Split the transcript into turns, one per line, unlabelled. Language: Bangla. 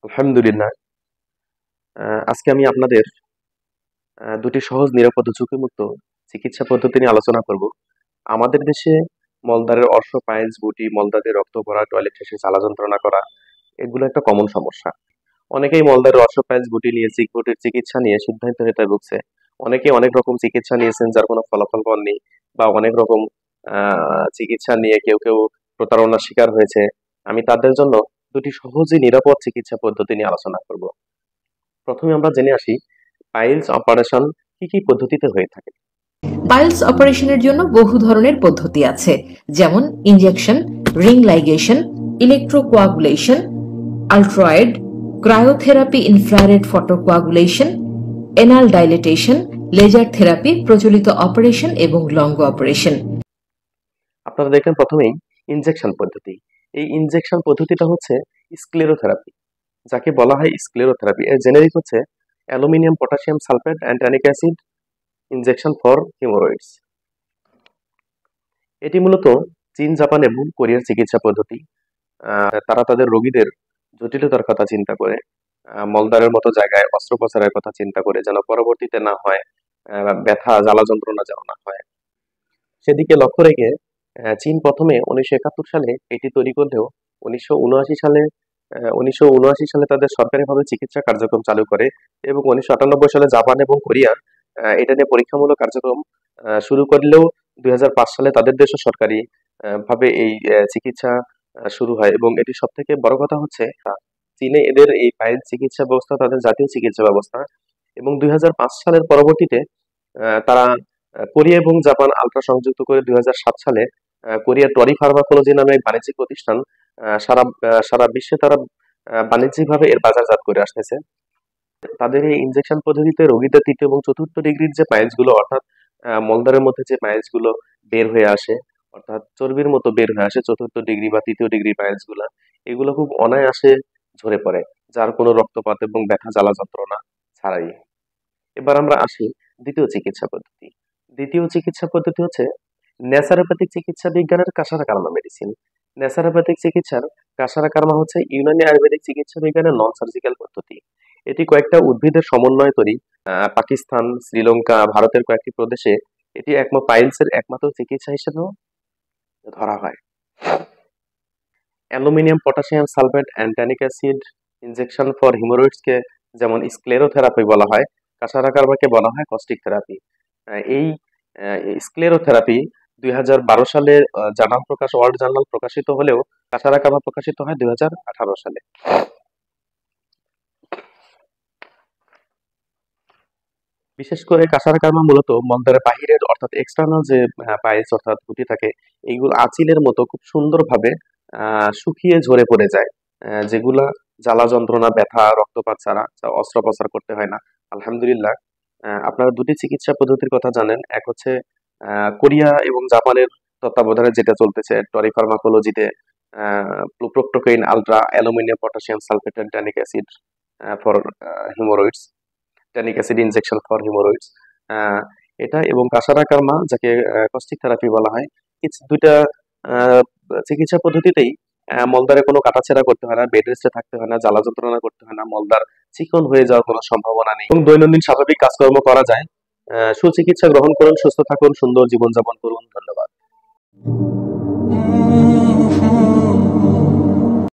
আলহামদুলিল্লাহ। আজকে আমি আপনাদের দুটি সহজ, নিরাপদ ও ঝুঁকিমুক্ত চিকিৎসা পদ্ধতি নিয়ে আলোচনা করব। আমাদের দেশে মলদ্বারের অর্শ, পাইলস, গুটি, মলদ্বারে রক্ত পড়া, টয়লেট শেষে জ্বালা যন্ত্রণা করা এগুলো একটা কমন সমস্যা। অনেকেই মলদ্বারের অর্শ, পাইলস, গুটি নিয়ে গুটির চিকিৎসা নিয়ে সিদ্ধান্তহীনতায় ভুগছে। অনেকেই অনেক রকম চিকিৎসা নিয়েছেন যার কোনো ফলাফল পাননি, বা অনেক রকম চিকিৎসা নিয়ে কেউ প্রতারণার শিকার হয়েছে। আমি তাদের জন্য দুটি সহজে নিরাপদ চিকিৎসা পদ্ধতি নিয়ে আলোচনা করব। প্রথমে আমরা জেনে আসি পাইলস অপারেশন কি কি পদ্ধতিতে হয়ে থাকে।
পাইলস অপারেশনের জন্য বহু ধরনের পদ্ধতি আছে, যেমন injection, ring ligation, electrocoagulation, Ultroid, cryotherapy, infrared photocoagulation, anal dilatation, laser therapy, প্রচলিত অপারেশন এবং লঙ্গ অপারেশন।
আপনারা দেখেন প্রথমেই ইনজেকশন পদ্ধতি। এই ইনজেকশন পদ্ধতিটা হচ্ছে স্ক্লেরোথেরাপি, যাকে বলা হয় স্ক্লেরোথেরাপি। এর জেনেরিক হচ্ছে aluminium potassium sulphate and tannic acid injection for haemorrhoids. এটি মূলত চীন, জাপান এবং কোরিয়ার চিকিৎসা পদ্ধতি। তারা তাদের রোগীদের জটিলতার কথা চিন্তা করে, মলদ্বারের মতো জায়গায় অস্ত্রোপচারের কথা চিন্তা করে, যেন পরবর্তীতে না হয় ব্যথা, জ্বালা যন্ত্রণা যেন না হয়, সেদিকে লক্ষ্য রেখে চীন প্রথমে 1971 সালে এটি তৈরি করলেও 1979 সালে তাদের সরকারিভাবে চিকিৎসা কার্যক্রম চালু করে, এবং 1998 সালে জাপান এবং কোরিয়া এটা নিয়ে পরীক্ষামূলক কার্যক্রম শুরু করলেও 2005 সালে তাদের দেশও সরকারি ভাবে এই চিকিৎসা শুরু হয়। এবং এটি সব থেকে বড় কথা হচ্ছে চীনে এদের এই পাইলস চিকিৎসা ব্যবস্থা তাদের জাতীয় চিকিৎসা ব্যবস্থা। এবং 2005 সালের পরবর্তীতে তারা কোরিয়া এবং জাপান আলট্রা সংযুক্ত করে 2007 সালে কোরিয়ার টরি ফার্মাকোলজি নামে এক বাণিজ্যিক প্রতিষ্ঠান সারা বিশ্বে তারা বাণিজ্যিকভাবে এর বাজারজাত করে আসতেছে। তাদের এই ইনজেকশন পদ্ধতিতে রোগীদের তৃতীয় এবং চতুর্থ ডিগ্রির যে পাইলস গুলো, অর্থাৎ মলদ্বারের মধ্যে যে পাইলস গুলো বের হয়ে আসে, অর্থাৎ চর্বির মতো বের হয়ে আসে চতুর্থ ডিগ্রি বা তৃতীয় ডিগ্রি পাইলস গুলা, এগুলো খুব অনায়াসে ঝরে পড়ে, যার কোনো রক্তপাত এবং ব্যথা, জ্বালা যন্ত্রণা ছাড়াই। এবার আমরা আসি দ্বিতীয় চিকিৎসা পদ্ধতি। দ্বিতীয় চিকিৎসা পদ্ধতি হচ্ছে ন্যাচারোপ্যাথিক চিকিৎসা বিজ্ঞানের কাসারা কার্মা মেডিসিন। ন্যাচারোপ্যাথিক চিকিৎসার কাসারা কার্মা হচ্ছে ইউনানি আয়ুর্বেদিক চিকিৎসা বিজ্ঞানের নন সার্জিক্যাল পদ্ধতি। এটি কয়েকটা উদ্ভিদের সমন্বয় তৈরি। পাকিস্তান, শ্রীলঙ্কা, ভারতের কয়েকটি প্রদেশে এটি পাইলসের একমাত্র চিকিৎসা হিসেবেও ধরা হয়। Aluminium potassium sulphate and tannic acid injection for হিমোরয়েডসকে যেমন স্ক্লেরোথেরাপি বলা হয়, কাসারা কার্মাকে বলা হয় কস্টিক থেরাপি। এই স্ক্লেরোথেরাপি 2012 সালে ওয়ার্ল্ড জার্নাল প্রকাশিত হলেও কাসারা কার্মা প্রকাশিত হয় 2018 সালে। বিশেষ করে কাসারা কার্মা মূলত মলদ্বারের বাহিরের, অর্থাৎ এক্সটার্নাল যে পাইলস অর্থাৎ গুটি থাকে, এইগুলো আঁচিলের মতো খুব সুন্দরভাবে শুকিয়ে ঝরে পড়ে যায়, যেগুলা জ্বালা যন্ত্রণা, ব্যথা, রক্তপাত ছাড়া অস্ত্রোপচার করতে হয় না। আলহামদুলিল্লাহ, আপনারা দুটি চিকিৎসা পদ্ধতির কথা জানেন। এক হচ্ছে কোরিয়া এবং জাপানের তত্ত্বাবধানে যেটা চলতেছে টরি ফার্মাকোলজিতে, proctocaine ultra, aluminium potassium sulphate and tannic acid for haemorrhoids, tannic acid injection for haemorrhoids, এটা, এবং কাসারা কার্মা যাকে কস্টিক থেরাপি বলা হয়। দুইটা আহ, চিকিৎসা পদ্ধতিতেই মলদ্বারে কোনো কাটাছেঁড়া করতে হয় না, বেড রেস্টে থাকতে হয় না, জ্বালা যন্ত্রণা করতে হয় না, মলদ্বার চিকন হয়ে যাওয়ার কোনো সম্ভাবনা নেই, এবং দৈনন্দিন স্বাভাবিক কাজকর্ম করা যায়। সুচিকিৎসা গ্রহণ করুন, সুস্থ থাকুন, সুন্দর জীবনযাপন করুন। ধন্যবাদ।